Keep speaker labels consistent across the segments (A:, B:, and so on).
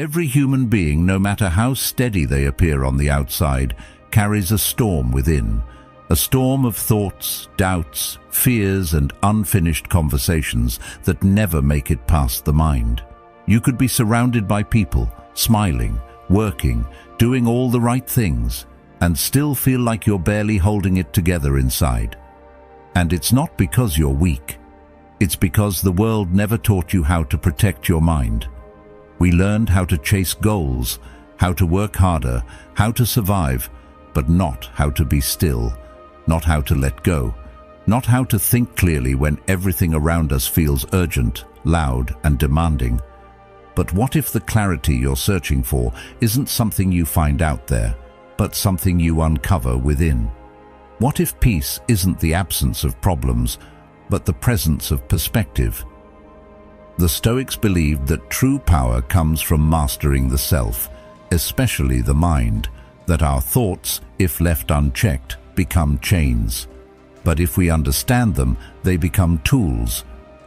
A: Every human being, no matter how steady they appear on the outside, carries a storm within. A storm of thoughts, doubts, fears, and unfinished conversations that never make it past the mind. You could be surrounded by people, smiling, working, doing all the right things, and still feel like you're barely holding it together inside. And it's not because you're weak. It's because the world never taught you how to protect your mind. We learned how to chase goals, how to work harder, how to survive, but not how to be still, not how to let go, not how to think clearly when everything around us feels urgent, loud, and demanding. But what if the clarity you're searching for isn't something you find out there, but something you uncover within? What if peace isn't the absence of problems, but the presence of perspective? The Stoics believed that true power comes from mastering the self, especially the mind, that our thoughts, if left unchecked, become chains. But if we understand them, they become tools.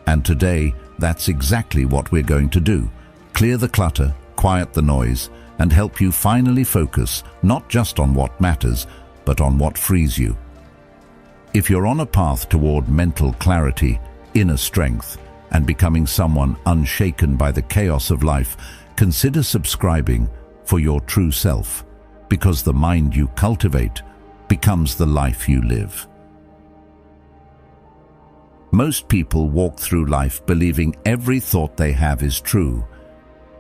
A: And today, that's exactly what we're going to do. Clear the clutter, quiet the noise, and help you finally focus not just on what matters, but on what frees you. If you're on a path toward mental clarity, inner strength, and becoming someone unshaken by the chaos of life, consider subscribing for your true self, because the mind you cultivate becomes the life you live. Most people walk through life believing every thought they have is true,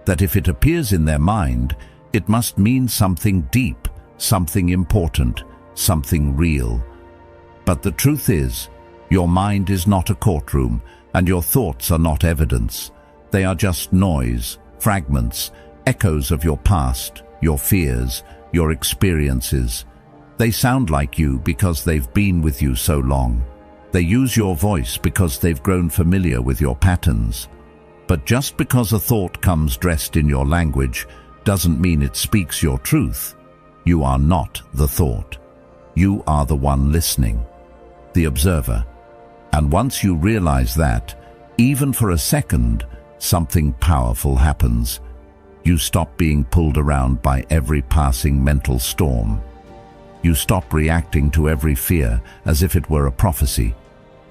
A: that if it appears in their mind, it must mean something deep, something important, something real. But the truth is, your mind is not a courtroom, and your thoughts are not evidence. They are just noise, fragments, echoes of your past, your fears, your experiences. They sound like you because they've been with you so long. They use your voice because they've grown familiar with your patterns. But just because a thought comes dressed in your language doesn't mean it speaks your truth. You are not the thought. You are the one listening, the observer. And once you realize that, even for a second, something powerful happens. You stop being pulled around by every passing mental storm. You stop reacting to every fear as if it were a prophecy.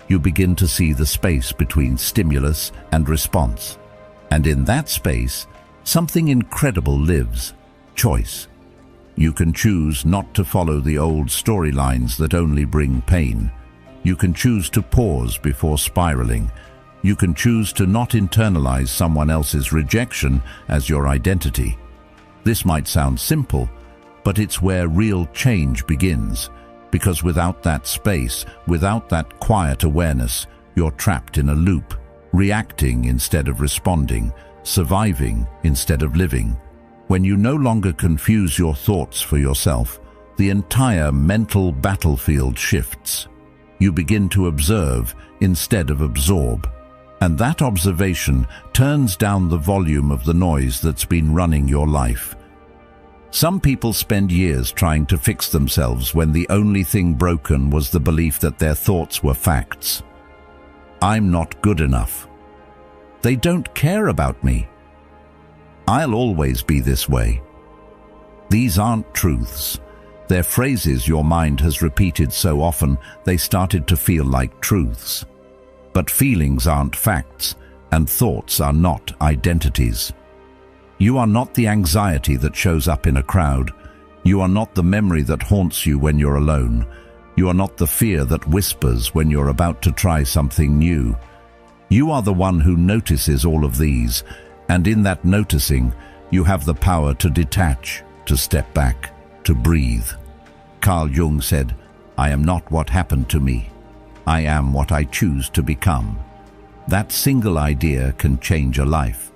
A: You begin to see the space between stimulus and response. And in that space, something incredible lives: choice. You can choose not to follow the old storylines that only bring pain. You can choose to pause before spiraling. You can choose to not internalize someone else's rejection as your identity. This might sound simple, but it's where real change begins, because without that space, without that quiet awareness, you're trapped in a loop, reacting instead of responding, surviving instead of living. When you no longer confuse your thoughts for yourself, the entire mental battlefield shifts. You begin to observe instead of absorb. And that observation turns down the volume of the noise that's been running your life. Some people spend years trying to fix themselves when the only thing broken was the belief that their thoughts were facts. I'm not good enough. They don't care about me. I'll always be this way. These aren't truths. They're phrases your mind has repeated so often they started to feel like truths. But feelings aren't facts, and thoughts are not identities. You are not the anxiety that shows up in a crowd. You are not the memory that haunts you when you're alone. You are not the fear that whispers when you're about to try something new. You are the one who notices all of these, and in that noticing, you have the power to detach, to step back, to breathe. Carl Jung said, "I am not what happened to me. I am what I choose to become." That single idea can change a life,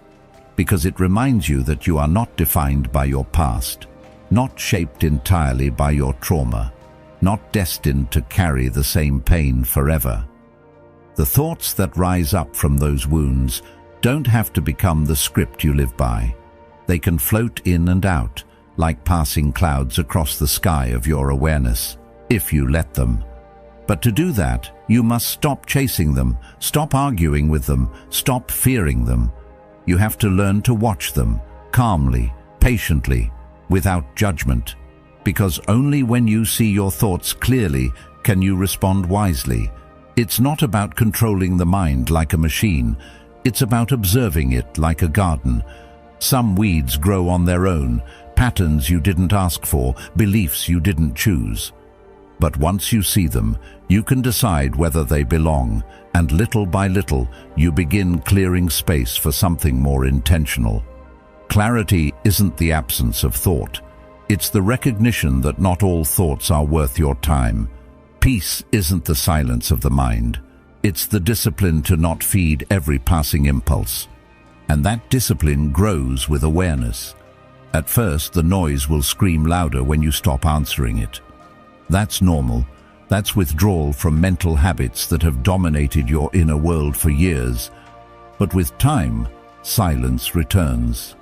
A: because it reminds you that you are not defined by your past, not shaped entirely by your trauma, not destined to carry the same pain forever. The thoughts that rise up from those wounds don't have to become the script you live by. They can float in and out, like passing clouds across the sky of your awareness, if you let them. But to do that, you must stop chasing them, stop arguing with them, stop fearing them. You have to learn to watch them, calmly, patiently, without judgment. Because only when you see your thoughts clearly can you respond wisely. It's not about controlling the mind like a machine. It's about observing it like a garden. Some weeds grow on their own, patterns you didn't ask for, beliefs you didn't choose. But once you see them, you can decide whether they belong, and little by little, you begin clearing space for something more intentional. Clarity isn't the absence of thought. It's the recognition that not all thoughts are worth your time. Peace isn't the silence of the mind. It's the discipline to not feed every passing impulse. And that discipline grows with awareness. At first, the noise will scream louder when you stop answering it. That's normal. That's withdrawal from mental habits that have dominated your inner world for years. But with time, silence returns.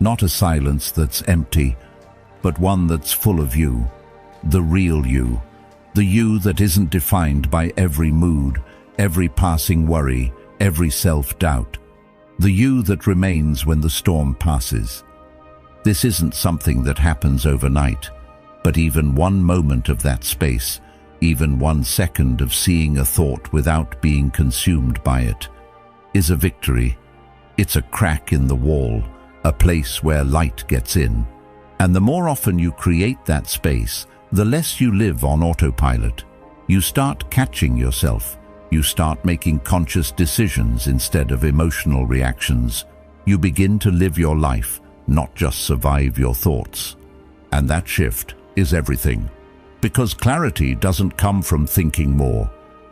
A: Not a silence that's empty, but one that's full of you, the real you, the you that isn't defined by every mood, every passing worry, every self-doubt, the you that remains when the storm passes. This isn't something that happens overnight, but even one moment of that space, even 1 second of seeing a thought without being consumed by it, is a victory. It's a crack in the wall, a place where light gets in. And the more often you create that space, the less you live on autopilot. You start catching yourself. You start making conscious decisions instead of emotional reactions. You begin to live your life, not just survive your thoughts. And that shift is everything. Because clarity doesn't come from thinking more.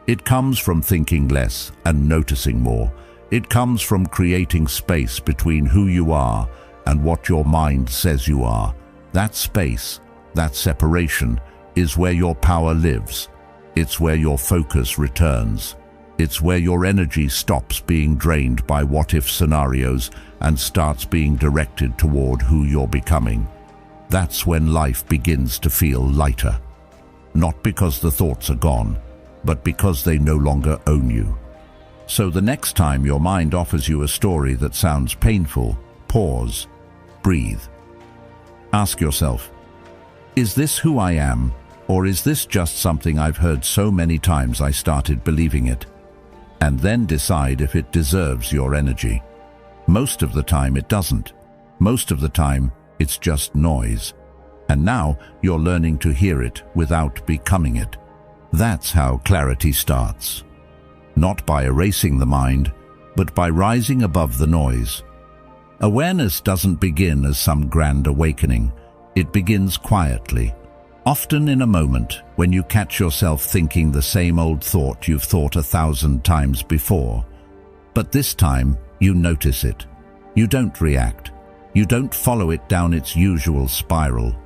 A: It comes from thinking less and noticing more. It comes from creating space between who you are and what your mind says you are. That space, that separation, is where your power lives. It's where your focus returns. It's where your energy stops being drained by what-if scenarios and starts being directed toward who you're becoming. That's when life begins to feel lighter. Not because the thoughts are gone, but because they no longer own you. So the next time your mind offers you a story that sounds painful, pause, breathe. Ask yourself, is this who I am, or is this just something I've heard so many times I started believing it? And then decide if it deserves your energy. Most of the time it doesn't. Most of the time it's just noise. And now you're learning to hear it without becoming it. That's how clarity starts. Not by erasing the mind, but by rising above the noise. Awareness doesn't begin as some grand awakening. It begins quietly, often in a moment when you catch yourself thinking the same old thought you've thought 1,000 times before. But this time, you notice it. You don't react. You don't follow it down its usual spiral.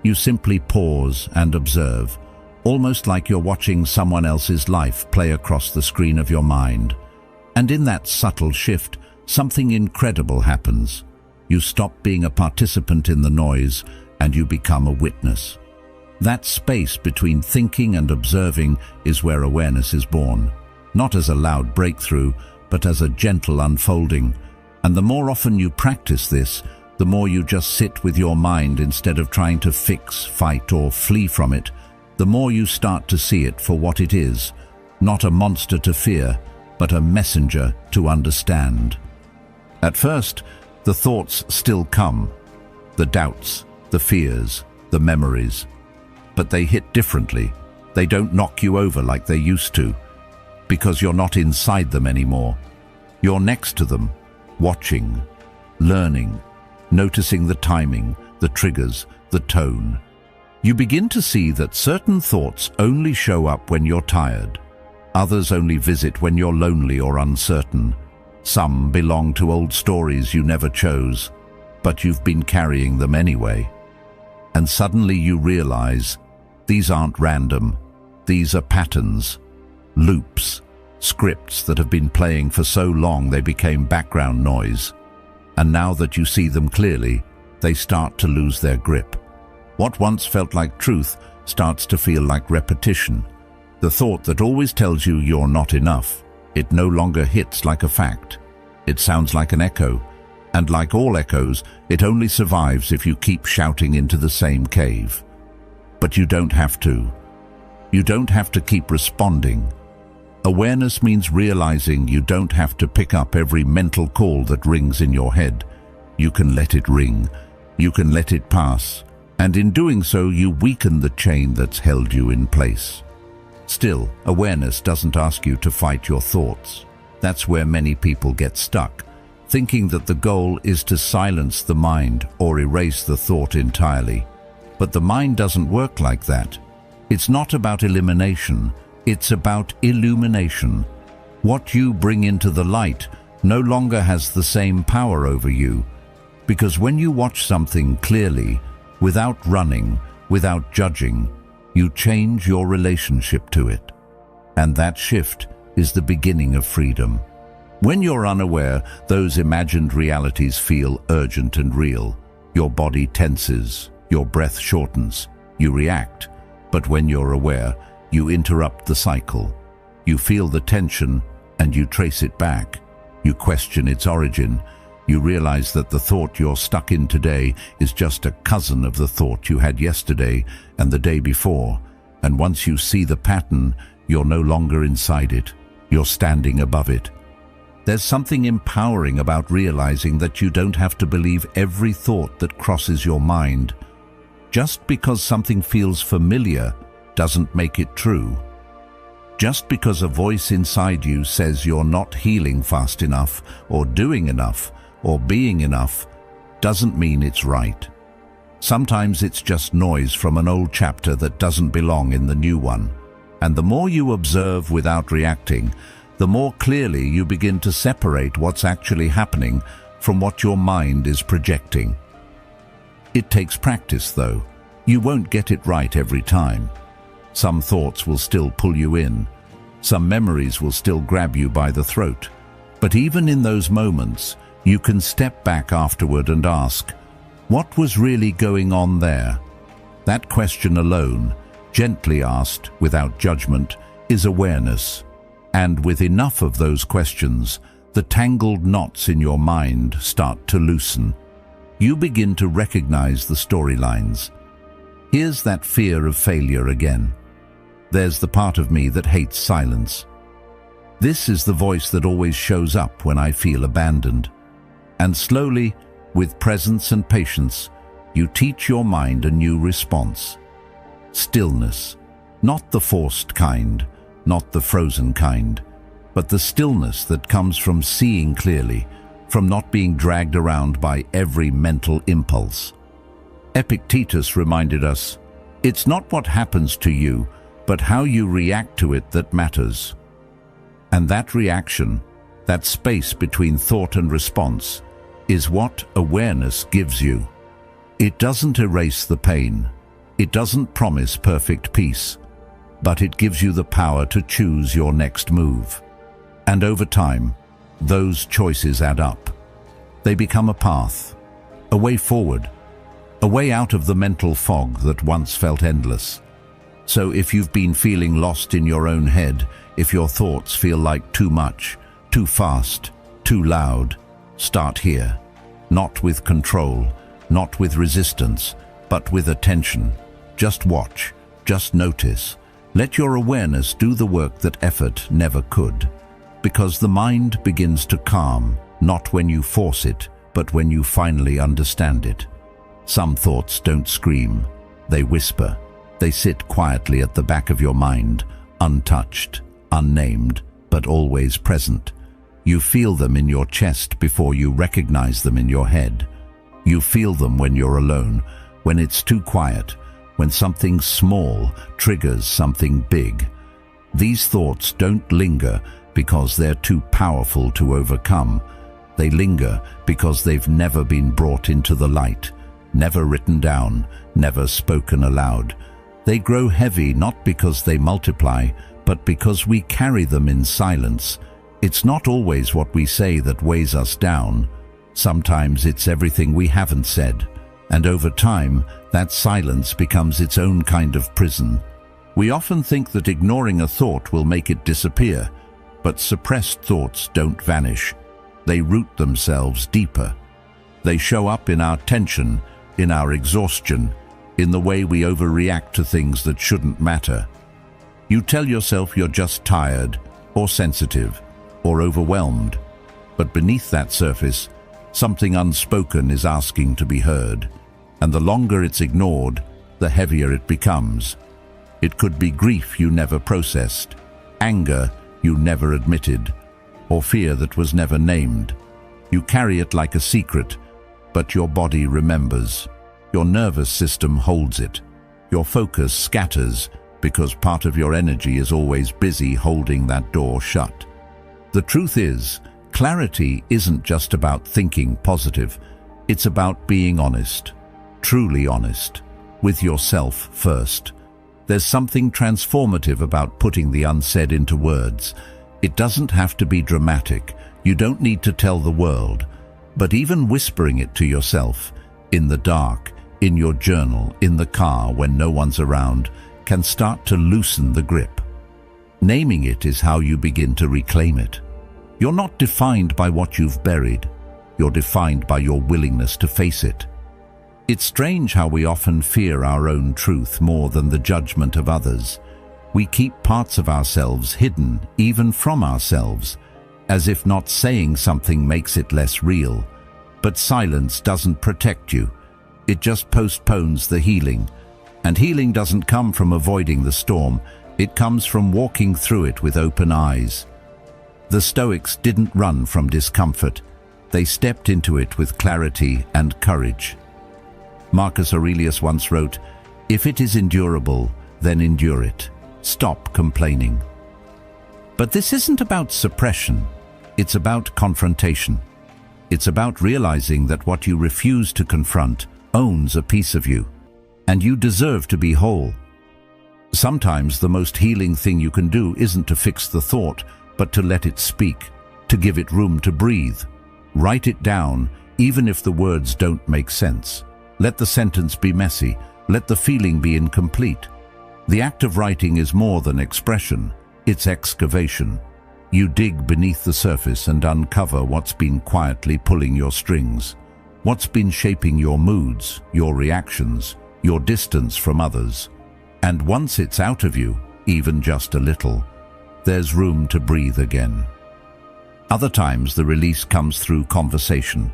A: You simply pause and observe, almost like you're watching someone else's life play across the screen of your mind. And in that subtle shift, something incredible happens. You stop being a participant in the noise and you become a witness. That space between thinking and observing is where awareness is born, not as a loud breakthrough, but as a gentle unfolding. And the more often you practice this, the more you just sit with your mind instead of trying to fix, fight, or flee from it, the more you start to see it for what it is, not a monster to fear, but a messenger to understand. At first, the thoughts still come, the doubts, the fears, the memories. But they hit differently. They don't knock you over like they used to, because you're not inside them anymore. You're next to them, watching, learning, noticing the timing, the triggers, the tone. You begin to see that certain thoughts only show up when you're tired. Others only visit when you're lonely or uncertain. Some belong to old stories you never chose, but you've been carrying them anyway. And suddenly you realize these aren't random. These are patterns, loops, scripts that have been playing for so long they became background noise. And now that you see them clearly, they start to lose their grip. What once felt like truth starts to feel like repetition. The thought that always tells you you're not enough, it no longer hits like a fact. It sounds like an echo, And like all echoes, it only survives if you keep shouting into the same cave. But you don't have to. You don't have to keep responding. Awareness means realizing you don't have to pick up every mental call that rings in your head. You can let it ring. You can let it pass. And in doing so, you weaken the chain that's held you in place. Still, awareness doesn't ask you to fight your thoughts. That's where many people get stuck, thinking that the goal is to silence the mind or erase the thought entirely. But the mind doesn't work like that. It's not about elimination, it's about illumination. What you bring into the light no longer has the same power over you, because when you watch something clearly, without running, without judging, you change your relationship to it. And that shift is the beginning of freedom. When you're unaware, those imagined realities feel urgent and real. Your body tenses, your breath shortens, you react. But when you're aware, you interrupt the cycle. You feel the tension and you trace it back. You question its origin. You realize that the thought you're stuck in today is just a cousin of the thought you had yesterday and the day before. And once you see the pattern, you're no longer inside it. You're standing above it. There's something empowering about realizing that you don't have to believe every thought that crosses your mind. Just because something feels familiar doesn't make it true. Just because a voice inside you says you're not healing fast enough, or doing enough, or being enough, doesn't mean it's right. Sometimes it's just noise from an old chapter that doesn't belong in the new one. And the more you observe without reacting, the more clearly you begin to separate what's actually happening from what your mind is projecting. It takes practice, though. You won't get it right every time. Some thoughts will still pull you in. Some memories will still grab you by the throat. But even in those moments, you can step back afterward and ask, what was really going on there? That question alone, gently asked without judgment, is awareness. And with enough of those questions, the tangled knots in your mind start to loosen. You begin to recognize the storylines. Here's that fear of failure again. There's the part of me that hates silence. This is the voice that always shows up when I feel abandoned. And slowly, with presence and patience, you teach your mind a new response. Stillness, not the forced kind, not the frozen kind, but the stillness that comes from seeing clearly, from not being dragged around by every mental impulse. Epictetus reminded us, it's not what happens to you, but how you react to it that matters. And that reaction, that space between thought and response, is what awareness gives you. It doesn't erase the pain. It doesn't promise perfect peace, but it gives you the power to choose your next move. And over time, those choices add up. They become a path, a way forward, a way out of the mental fog that once felt endless. So if you've been feeling lost in your own head, if your thoughts feel like too much, too fast, too loud, start here. Not with control, not with resistance, but with attention. Just watch, just notice. Let your awareness do the work that effort never could. Because the mind begins to calm, not when you force it, but when you finally understand it. Some thoughts don't scream, they whisper. They sit quietly at the back of your mind, untouched, unnamed, but always present. You feel them in your chest before you recognize them in your head. You feel them when you're alone, when it's too quiet, when something small triggers something big. These thoughts don't linger because they're too powerful to overcome. They linger because they've never been brought into the light, never written down, never spoken aloud. They grow heavy not because they multiply, but because we carry them in silence. It's not always what we say that weighs us down. Sometimes it's everything we haven't said. And over time, that silence becomes its own kind of prison. We often think that ignoring a thought will make it disappear, but suppressed thoughts don't vanish. They root themselves deeper. They show up in our tension, in our exhaustion, in the way we overreact to things that shouldn't matter. You tell yourself you're just tired, or sensitive, or overwhelmed, but beneath that surface, something unspoken is asking to be heard, and the longer it's ignored, the heavier it becomes. It could be grief you never processed, anger you never admitted, or fear that was never named. You carry it like a secret, but your body remembers. Your nervous system holds it. Your focus scatters because part of your energy is always busy holding that door shut. The truth is, clarity isn't just about thinking positive. It's about being honest, truly honest, with yourself first. There's something transformative about putting the unsaid into words. It doesn't have to be dramatic. You don't need to tell the world. But even whispering it to yourself, in the dark, in your journal, in the car when no one's around, can start to loosen the grip. Naming it is how you begin to reclaim it. You're not defined by what you've buried. You're defined by your willingness to face it. It's strange how we often fear our own truth more than the judgment of others. We keep parts of ourselves hidden, even from ourselves, as if not saying something makes it less real. But silence doesn't protect you. It just postpones the healing. And healing doesn't come from avoiding the storm. It comes from walking through it with open eyes. The Stoics didn't run from discomfort. They stepped into it with clarity and courage. Marcus Aurelius once wrote, "If it is endurable, then endure it. Stop complaining." But this isn't about suppression. It's about confrontation. It's about realizing that what you refuse to confront owns a piece of you, and you deserve to be whole. Sometimes the most healing thing you can do isn't to fix the thought, but to let it speak, to give it room to breathe. Write it down, even if the words don't make sense. Let the sentence be messy. Let the feeling be incomplete. The act of writing is more than expression. It's excavation. You dig beneath the surface and uncover what's been quietly pulling your strings, what's been shaping your moods, your reactions, your distance from others. And once it's out of you, even just a little, there's room to breathe again. Other times the release comes through conversation.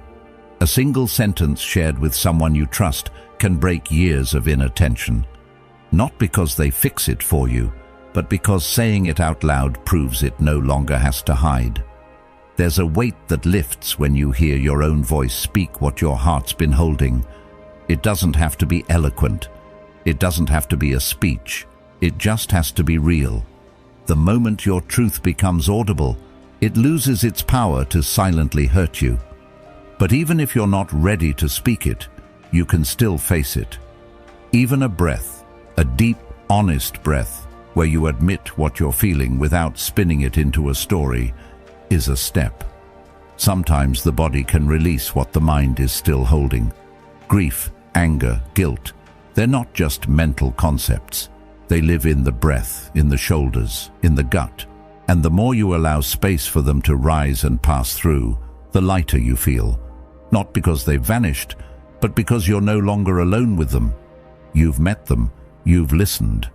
A: A single sentence shared with someone you trust can break years of inner tension. Not because they fix it for you, but because saying it out loud proves it no longer has to hide. There's a weight that lifts when you hear your own voice speak what your heart's been holding. It doesn't have to be eloquent. It doesn't have to be a speech. It just has to be real. The moment your truth becomes audible, it loses its power to silently hurt you. But even if you're not ready to speak it, you can still face it. Even a breath, a deep, honest breath, where you admit what you're feeling without spinning it into a story, is a step. Sometimes the body can release what the mind is still holding. Grief, anger, guilt, they're not just mental concepts. They live in the breath, in the shoulders, in the gut. And the more you allow space for them to rise and pass through, the lighter you feel. Not because they've vanished, but because you're no longer alone with them. You've met them, you've listened.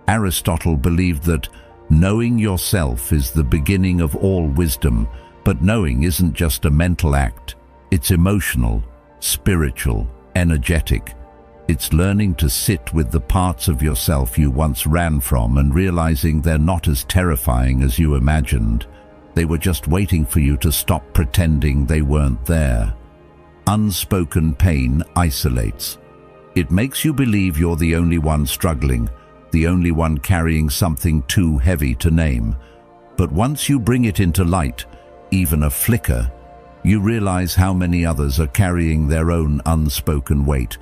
A: Aristotle believed that knowing yourself is the beginning of all wisdom, but knowing isn't just a mental act. It's emotional, spiritual, energetic. It's learning to sit with the parts of yourself you once ran from and realizing they're not as terrifying as you imagined. They were just waiting for you to stop pretending they weren't there. Unspoken pain isolates. It makes you believe you're the only one struggling, the only one carrying something too heavy to name. But once you bring it into light, even a flicker, you realize how many others are carrying their own unspoken weight,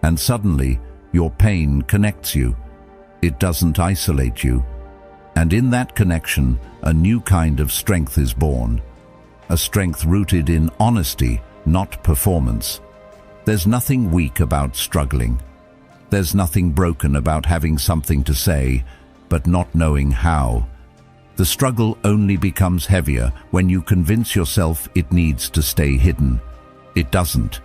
A: and suddenly your pain connects you. It doesn't isolate you. And in that connection, a new kind of strength is born. A strength rooted in honesty, not performance. There's nothing weak about struggling. There's nothing broken about having something to say, but not knowing how. The struggle only becomes heavier when you convince yourself it needs to stay hidden. It doesn't.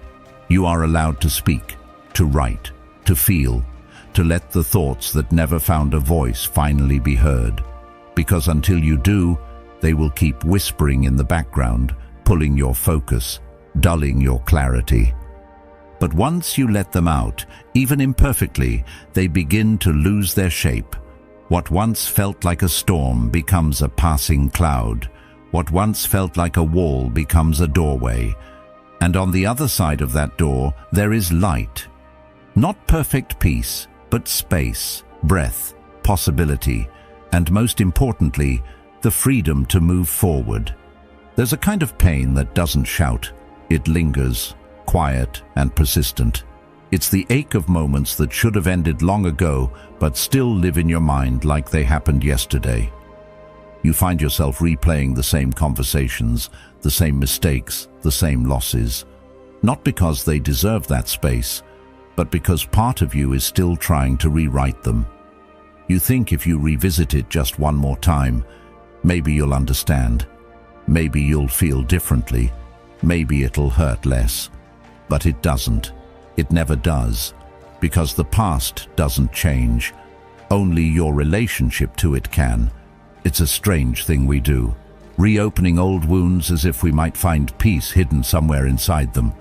A: You are allowed to speak, to write, to feel, to let the thoughts that never found a voice finally be heard. Because until you do, they will keep whispering in the background, pulling your focus, dulling your clarity. But once you let them out, even imperfectly, they begin to lose their shape. What once felt like a storm becomes a passing cloud. What once felt like a wall becomes a doorway. And on the other side of that door, there is light. Not perfect peace, but space, breath, possibility, and most importantly, the freedom to move forward. There's a kind of pain that doesn't shout. It lingers, quiet and persistent. It's the ache of moments that should have ended long ago, but still live in your mind like they happened yesterday. You find yourself replaying the same conversations, the same mistakes, the same losses. Not because they deserve that space, but because part of you is still trying to rewrite them. You think if you revisit it just one more time, maybe you'll understand. Maybe you'll feel differently. Maybe it'll hurt less. But it doesn't. It never does. Because the past doesn't change. Only your relationship to it can. It's a strange thing we do. Reopening old wounds as if we might find peace hidden somewhere inside them.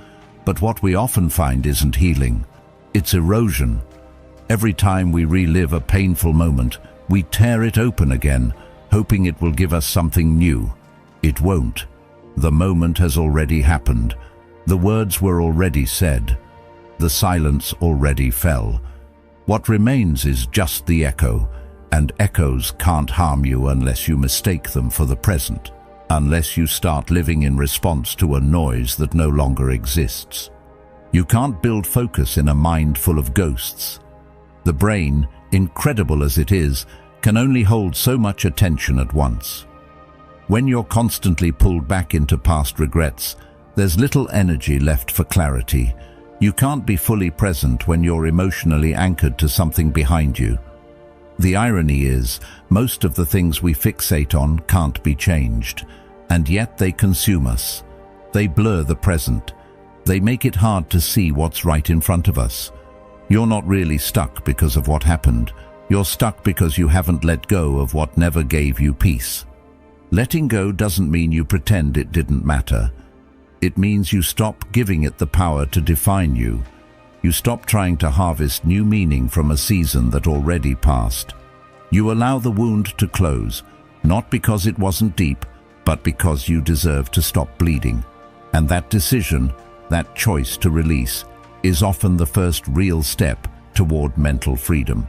A: But what we often find isn't healing. It's erosion. Every time we relive a painful moment, we tear it open again, hoping it will give us something new. It won't. The moment has already happened. The words were already said. The silence already fell. What remains is just the echo, and echoes can't harm you unless you mistake them for the present, unless you start living in response to a noise that no longer exists. You can't build focus in a mind full of ghosts. The brain, incredible as it is, can only hold so much attention at once. When you're constantly pulled back into past regrets, there's little energy left for clarity. You can't be fully present when you're emotionally anchored to something behind you. The irony is, most of the things we fixate on can't be changed, and yet they consume us. They blur the present. They make it hard to see what's right in front of us. You're not really stuck because of what happened. You're stuck because you haven't let go of what never gave you peace. Letting go doesn't mean you pretend it didn't matter. It means you stop giving it the power to define you. You stop trying to harvest new meaning from a season that already passed. You allow the wound to close, not because it wasn't deep, but because you deserve to stop bleeding. And that decision, that choice to release, is often the first real step toward mental freedom.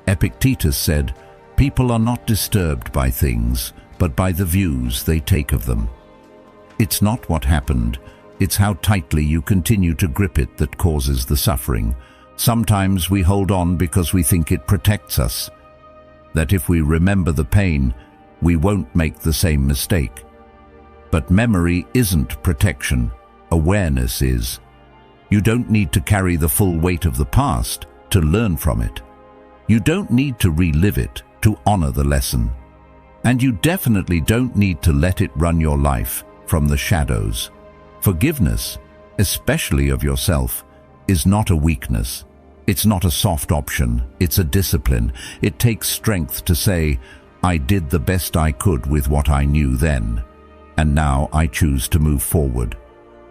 A: Epictetus said, "People are not disturbed by things, but by the views they take of them." It's not what happened, it's how tightly you continue to grip it that causes the suffering. Sometimes we hold on because we think it protects us, that if we remember the pain, we won't make the same mistake. But memory isn't protection, awareness is. You don't need to carry the full weight of the past to learn from it. You don't need to relive it to honor the lesson. And you definitely don't need to let it run your life from the shadows. Forgiveness, especially of yourself, is not a weakness. It's not a soft option, it's a discipline. It takes strength to say, "I did the best I could with what I knew then, and now I choose to move forward."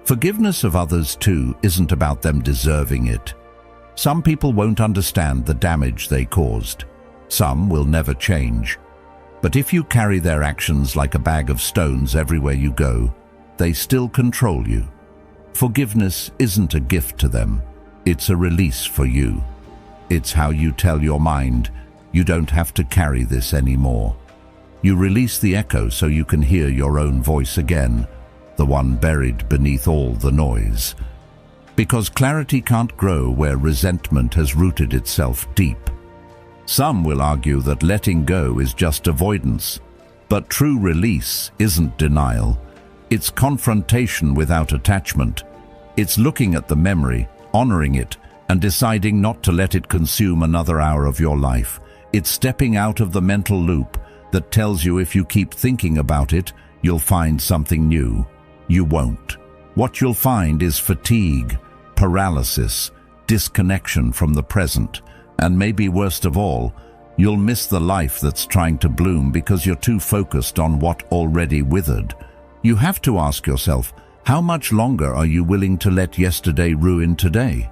A: Forgiveness of others, too, isn't about them deserving it. Some people won't understand the damage they caused. Some will never change. But if you carry their actions like a bag of stones everywhere you go, they still control you. Forgiveness isn't a gift to them. It's a release for you. It's how you tell your mind, you don't have to carry this anymore. You release the echo so you can hear your own voice again, the one buried beneath all the noise. Because clarity can't grow where resentment has rooted itself deep. Some will argue that letting go is just avoidance, but true release isn't denial. It's confrontation without attachment. It's looking at the memory, honoring it, and deciding not to let it consume another hour of your life. It's stepping out of the mental loop that tells you if you keep thinking about it, you'll find something new. You won't. what you'll find is fatigue, paralysis, disconnection from the present, and maybe worst of all, you'll miss the life that's trying to bloom because you're too focused on what already withered. You have to ask yourself, how much longer are you willing to let yesterday ruin today?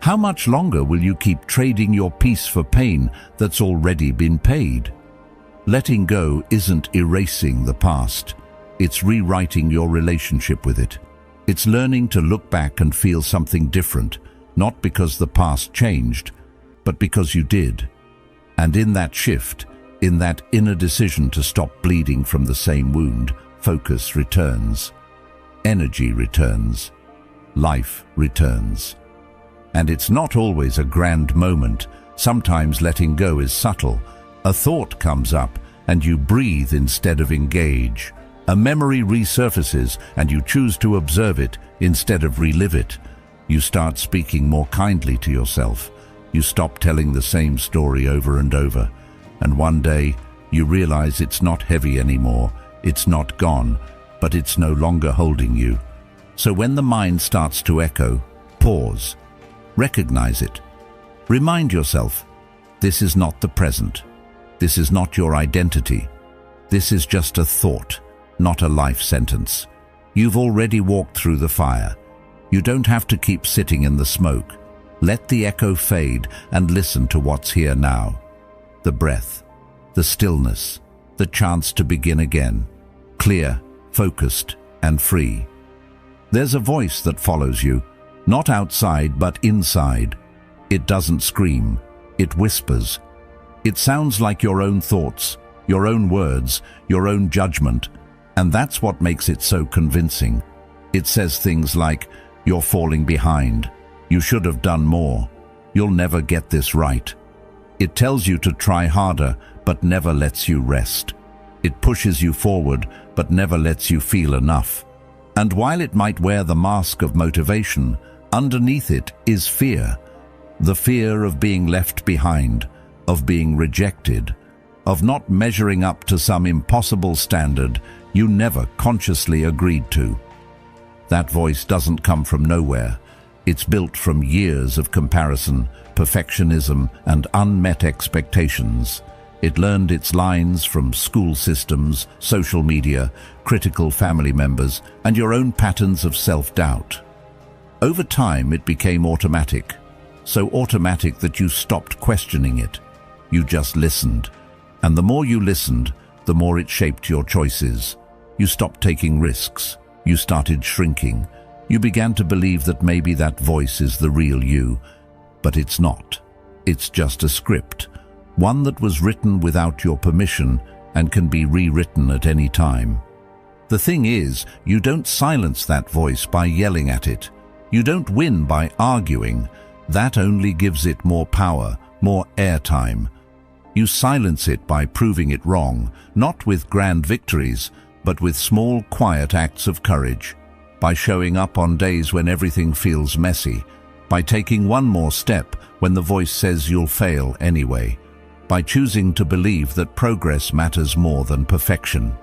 A: How much longer will you keep trading your peace for pain that's already been paid? Letting go isn't erasing the past. It's rewriting your relationship with it. It's learning to look back and feel something different, not because the past changed, but because you did. And in that shift, in that inner decision to stop bleeding from the same wound, focus returns, energy returns, life returns. And it's not always a grand moment. Sometimes letting go is subtle. A thought comes up and you breathe instead of engage. A memory resurfaces and you choose to observe it instead of relive it. You start speaking more kindly to yourself. You stop telling the same story over and over. And one day you realize it's not heavy anymore. It's not gone, but it's no longer holding you. So when the mind starts to echo, pause. Recognize it. Remind yourself, this is not the present. This is not your identity. This is just a thought, not a life sentence. You've already walked through the fire. You don't have to keep sitting in the smoke. Let the echo fade and listen to what's here now. The breath, the stillness, the chance to begin again. Clear, focused, and free. There's a voice that follows you. Not outside, but inside. It doesn't scream. It whispers. It sounds like your own thoughts, your own words, your own judgment. And that's what makes it so convincing. It says things like, you're falling behind. You should have done more. You'll never get this right. It tells you to try harder, but never lets you rest. It pushes you forward, but never lets you feel enough. And while it might wear the mask of motivation, underneath it is fear. The fear of being left behind, of being rejected, of not measuring up to some impossible standard you never consciously agreed to. That voice doesn't come from nowhere. It's built from years of comparison, perfectionism, and unmet expectations. It learned its lines from school systems, social media, critical family members, and your own patterns of self-doubt. Over time, it became automatic, so automatic that you stopped questioning it. You just listened. And the more you listened, the more it shaped your choices. You stopped taking risks. You started shrinking. You began to believe that maybe that voice is the real you. But it's not. It's just a script. One that was written without your permission and can be rewritten at any time. The thing is, you don't silence that voice by yelling at it. You don't win by arguing. That only gives it more power, more airtime. You silence it by proving it wrong, not with grand victories, but with small, quiet acts of courage. By showing up on days when everything feels messy. By taking one more step when the voice says you'll fail anyway. By choosing to believe that progress matters more than perfection.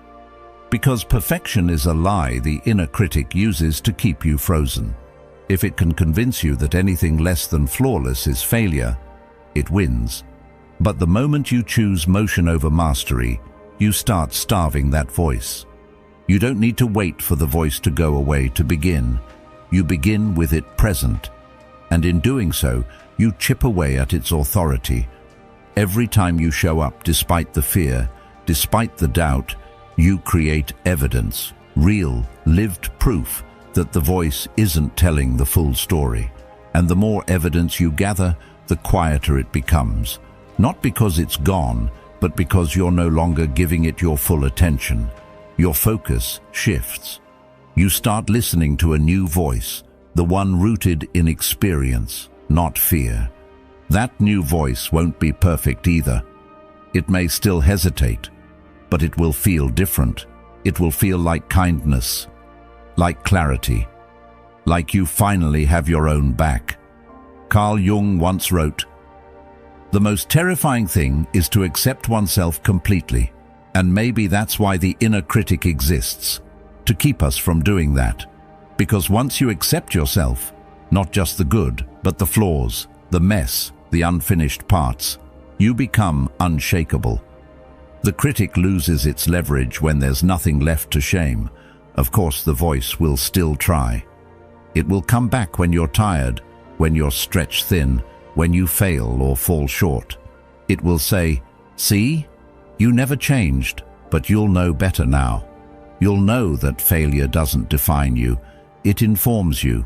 A: Because perfection is a lie the inner critic uses to keep you frozen. If it can convince you that anything less than flawless is failure, it wins. But the moment you choose motion over mastery, you start starving that voice. You don't need to wait for the voice to go away to begin. You begin with it present. And in doing so, you chip away at its authority. Every time you show up despite the fear, despite the doubt, you create evidence, real, lived proof that the voice isn't telling the full story. And the more evidence you gather, the quieter it becomes. Not because it's gone, but because you're no longer giving it your full attention. Your focus shifts. You start listening to a new voice, the one rooted in experience, not fear. That new voice won't be perfect either. It may still hesitate, but it will feel different. It will feel like kindness, like clarity, like you finally have your own back. Carl Jung once wrote, "The most terrifying thing is to accept oneself completely, and maybe that's why the inner critic exists, to keep us from doing that." Because once you accept yourself, not just the good, but the flaws, the mess, the unfinished parts, you become unshakable. The critic loses its leverage when there's nothing left to shame. Of course, the voice will still try. It will come back when you're tired, when you're stretched thin, when you fail or fall short. It will say, "See, you never changed, but you'll know better now." You'll know that failure doesn't define you, it informs you.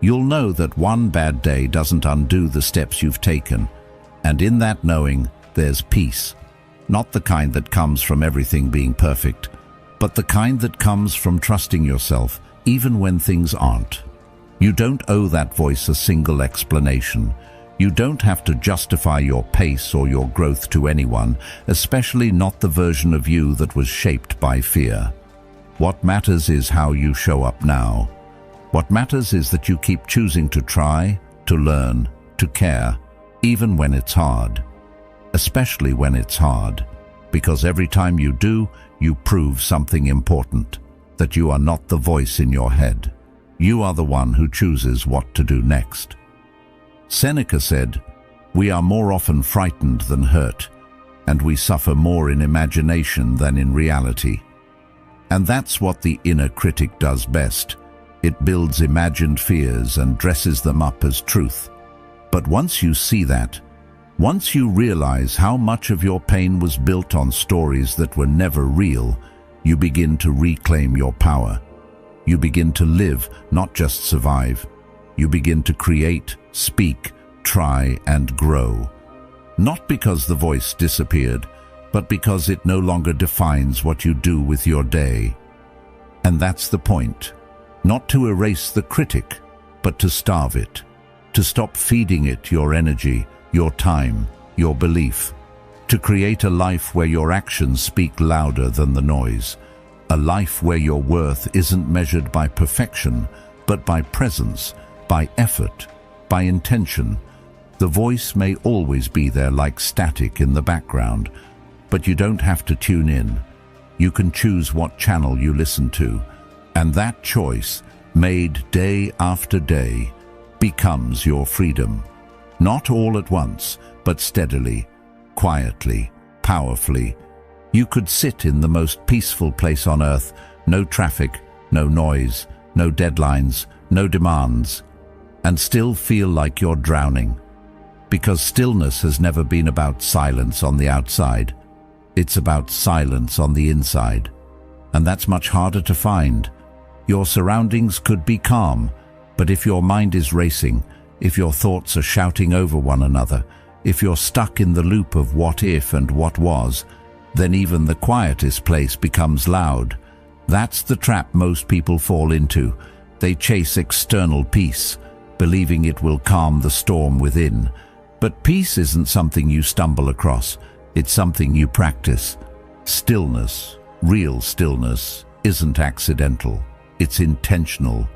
A: You'll know that one bad day doesn't undo the steps you've taken, and in that knowing, there's peace. Not the kind that comes from everything being perfect, but the kind that comes from trusting yourself, even when things aren't. You don't owe that voice a single explanation. You don't have to justify your pace or your growth to anyone, especially not the version of you that was shaped by fear. What matters is how you show up now. What matters is that you keep choosing to try, to learn, to care, even when it's hard. Especially when it's hard, because every time you do, you prove something important, that you are not the voice in your head. You are the one who chooses what to do next. Seneca said, "We are more often frightened than hurt, and we suffer more in imagination than in reality." And that's what the inner critic does best. It builds imagined fears and dresses them up as truth. But once you see that, once you realize how much of your pain was built on stories that were never real, you begin to reclaim your power. You begin to live, not just survive. You begin to create, speak, try, and grow. Not because the voice disappeared, but because it no longer defines what you do with your day. And that's the point. Not to erase the critic, but to starve it. To stop feeding it your energy, your time, your belief. To create a life where your actions speak louder than the noise. A life where your worth isn't measured by perfection, but by presence, by effort, by intention. The voice may always be there like static in the background, but you don't have to tune in. You can choose what channel you listen to, and that choice, made day after day, becomes your freedom. Not all at once, but steadily, quietly, powerfully. You could sit in the most peaceful place on earth, no traffic, no noise, no deadlines, no demands, and still feel like you're drowning. Because stillness has never been about silence on the outside. It's about silence on the inside. And that's much harder to find. Your surroundings could be calm, but if your mind is racing, if your thoughts are shouting over one another, if you're stuck in the loop of what if and what was, then even the quietest place becomes loud. That's the trap most people fall into. They chase external peace, believing it will calm the storm within. But peace isn't something you stumble across. It's something you practice. Stillness, real stillness, isn't accidental. It's intentional.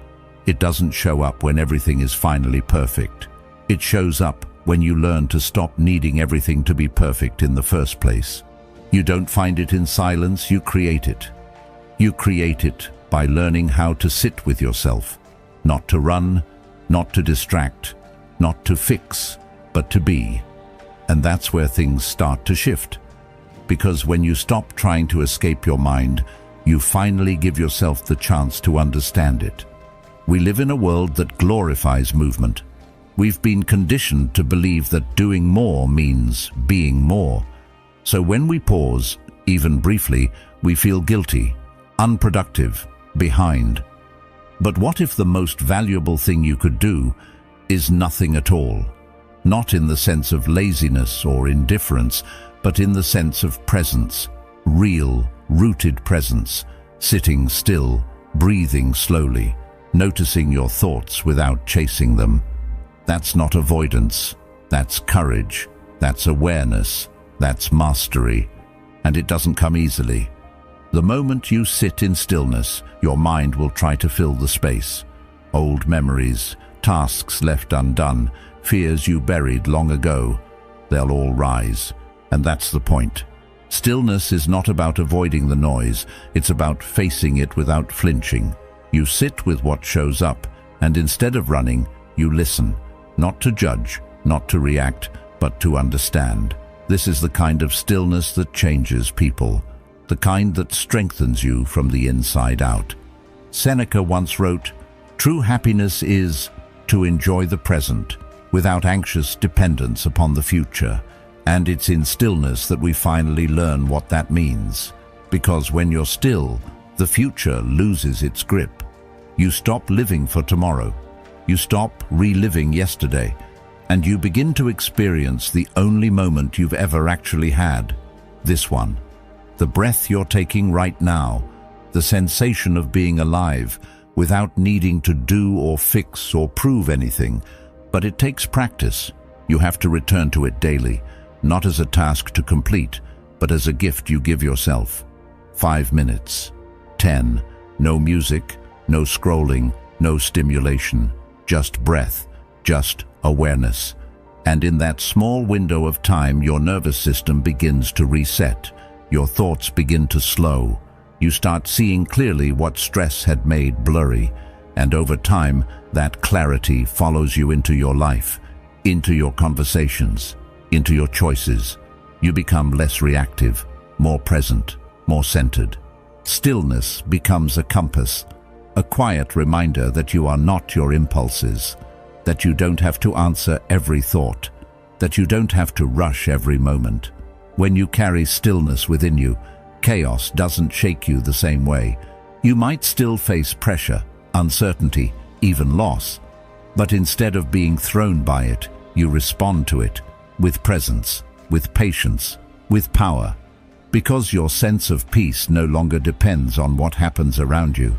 A: It doesn't show up when everything is finally perfect. It shows up when you learn to stop needing everything to be perfect in the first place. You don't find it in silence, you create it. You create it by learning how to sit with yourself. Not to run, not to distract, not to fix, but to be. And that's where things start to shift. Because when you stop trying to escape your mind, you finally give yourself the chance to understand it. We live in a world that glorifies movement. We've been conditioned to believe that doing more means being more. So when we pause, even briefly, we feel guilty, unproductive, behind. But what if the most valuable thing you could do is nothing at all? Not in the sense of laziness or indifference, but in the sense of presence, real, rooted presence, sitting still, breathing slowly, noticing your thoughts without chasing them. That's not avoidance, that's courage, that's awareness, that's mastery, and it doesn't come easily. The moment you sit in stillness, your mind will try to fill the space. Old memories, tasks left undone, fears you buried long ago, they'll all rise. And that's the point. Stillness is not about avoiding the noise, it's about facing it without flinching. You sit with what shows up, and instead of running, you listen, not to judge, not to react, but to understand. This is the kind of stillness that changes people, the kind that strengthens you from the inside out. Seneca once wrote, "True happiness is to enjoy the present without anxious dependence upon the future." And it's in stillness that we finally learn what that means. Because when you're still, the future loses its grip. You stop living for tomorrow. You stop reliving yesterday. And you begin to experience the only moment you've ever actually had. This one. The breath you're taking right now. The sensation of being alive without needing to do or fix or prove anything. But it takes practice. You have to return to it daily. Not as a task to complete, but as a gift you give yourself. 5 minutes. 10. No music, no scrolling, no stimulation. Just breath, just awareness. And in that small window of time, your nervous system begins to reset. Your thoughts begin to slow. You start seeing clearly what stress had made blurry. And over time, that clarity follows you into your life, into your conversations, into your choices. You become less reactive, more present, more centered. Stillness becomes a compass, a quiet reminder that you are not your impulses, that you don't have to answer every thought, that you don't have to rush every moment. When you carry stillness within you, chaos doesn't shake you the same way. You might still face pressure, uncertainty, even loss, but instead of being thrown by it, you respond to it with presence, with patience, with power, because your sense of peace no longer depends on what happens around you.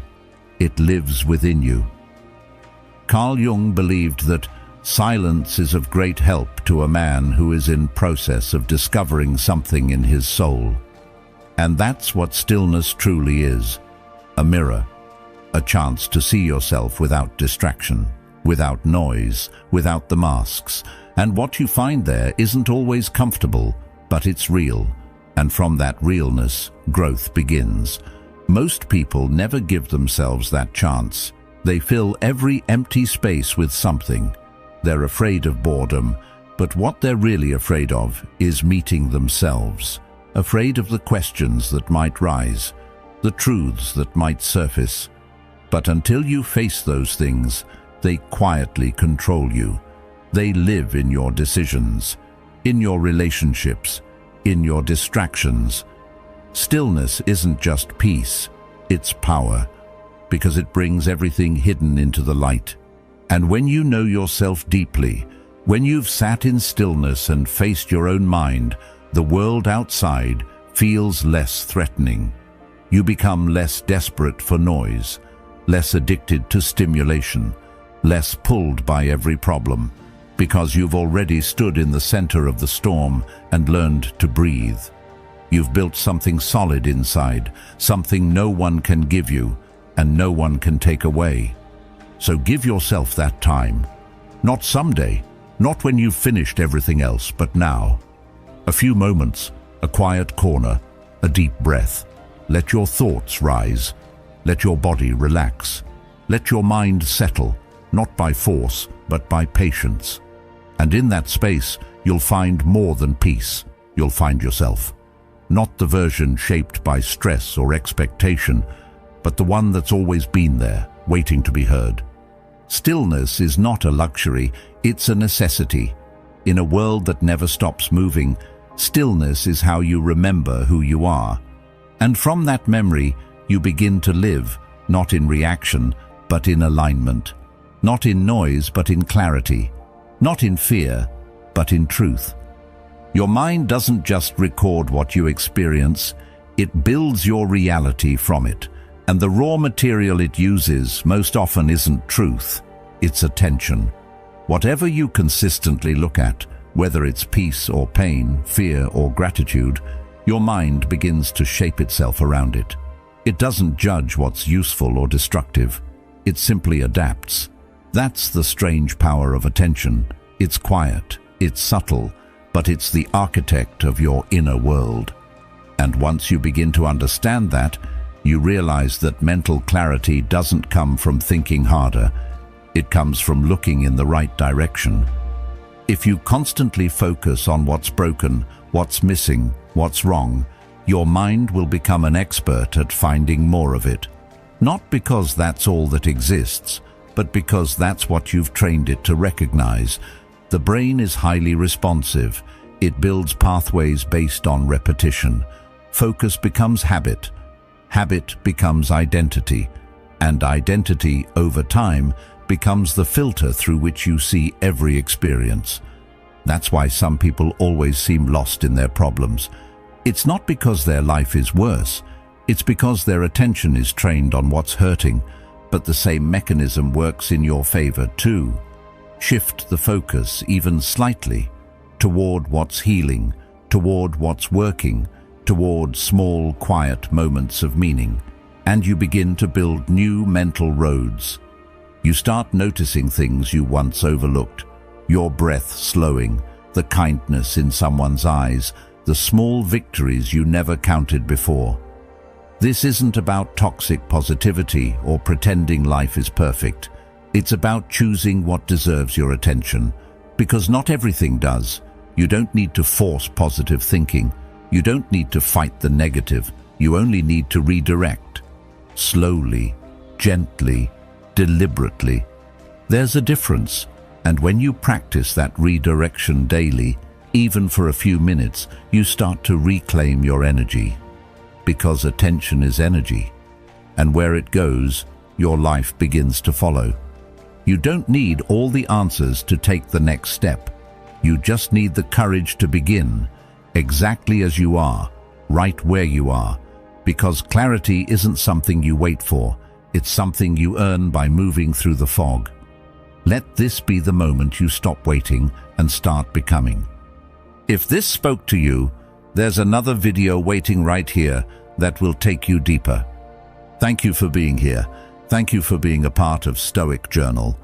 A: It lives within you. Carl Jung believed that silence is of great help to a man who is in process of discovering something in his soul. And that's what stillness truly is, a mirror, a chance to see yourself without distraction, without noise, without the masks. And what you find there isn't always comfortable, but it's real. And from that realness, growth begins. Most people never give themselves that chance. They fill every empty space with something. They're afraid of boredom, but what they're really afraid of is meeting themselves. Afraid of the questions that might rise, the truths that might surface. But until you face those things, they quietly control you. They live in your decisions, in your relationships, in your distractions. Stillness isn't just peace, it's power, because it brings everything hidden into the light. And when you know yourself deeply, when you've sat in stillness and faced your own mind, the world outside feels less threatening. You become less desperate for noise, less addicted to stimulation, less pulled by every problem, because you've already stood in the center of the storm and learned to breathe. You've built something solid inside, something no one can give you and no one can take away. So give yourself that time. Not someday, not when you've finished everything else, but now. A few moments, a quiet corner, a deep breath. Let your thoughts rise. Let your body relax. Let your mind settle, not by force, but by patience. And in that space, you'll find more than peace. You'll find yourself. Not the version shaped by stress or expectation, but the one that's always been there, waiting to be heard. Stillness is not a luxury, it's a necessity. In a world that never stops moving, stillness is how you remember who you are. And from that memory, you begin to live, not in reaction, but in alignment. Not in noise, but in clarity. Not in fear, but in truth. Your mind doesn't just record what you experience, it builds your reality from it. And the raw material it uses most often isn't truth, it's attention. Whatever you consistently look at, whether it's peace or pain, fear or gratitude, your mind begins to shape itself around it. It doesn't judge what's useful or destructive, it simply adapts. That's the strange power of attention. It's quiet, it's subtle, but it's the architect of your inner world. And once you begin to understand that, you realize that mental clarity doesn't come from thinking harder. It comes from looking in the right direction. If you constantly focus on what's broken, what's missing, what's wrong, your mind will become an expert at finding more of it. Not because that's all that exists, but because that's what you've trained it to recognize. The brain is highly responsive. It builds pathways based on repetition. Focus becomes habit. Habit becomes identity. And identity, over time, becomes the filter through which you see every experience. That's why some people always seem lost in their problems. It's not because their life is worse. It's because their attention is trained on what's hurting, but the same mechanism works in your favor too. Shift the focus even slightly toward what's healing, toward what's working, toward small, quiet moments of meaning, and you begin to build new mental roads. You start noticing things you once overlooked, your breath slowing, the kindness in someone's eyes, the small victories you never counted before. This isn't about toxic positivity or pretending life is perfect. It's about choosing what deserves your attention, because not everything does. You don't need to force positive thinking. You don't need to fight the negative. You only need to redirect. Slowly, gently, deliberately. There's a difference, and when you practice that redirection daily, even for a few minutes, you start to reclaim your energy. Because attention is energy, and where it goes, your life begins to follow. You don't need all the answers to take the next step. You just need the courage to begin, exactly as you are, right where you are, because clarity isn't something you wait for, it's something you earn by moving through the fog. Let this be the moment you stop waiting and start becoming. If this spoke to you, there's another video waiting right here that will take you deeper. Thank you for being here. Thank you for being a part of Stoic Journal.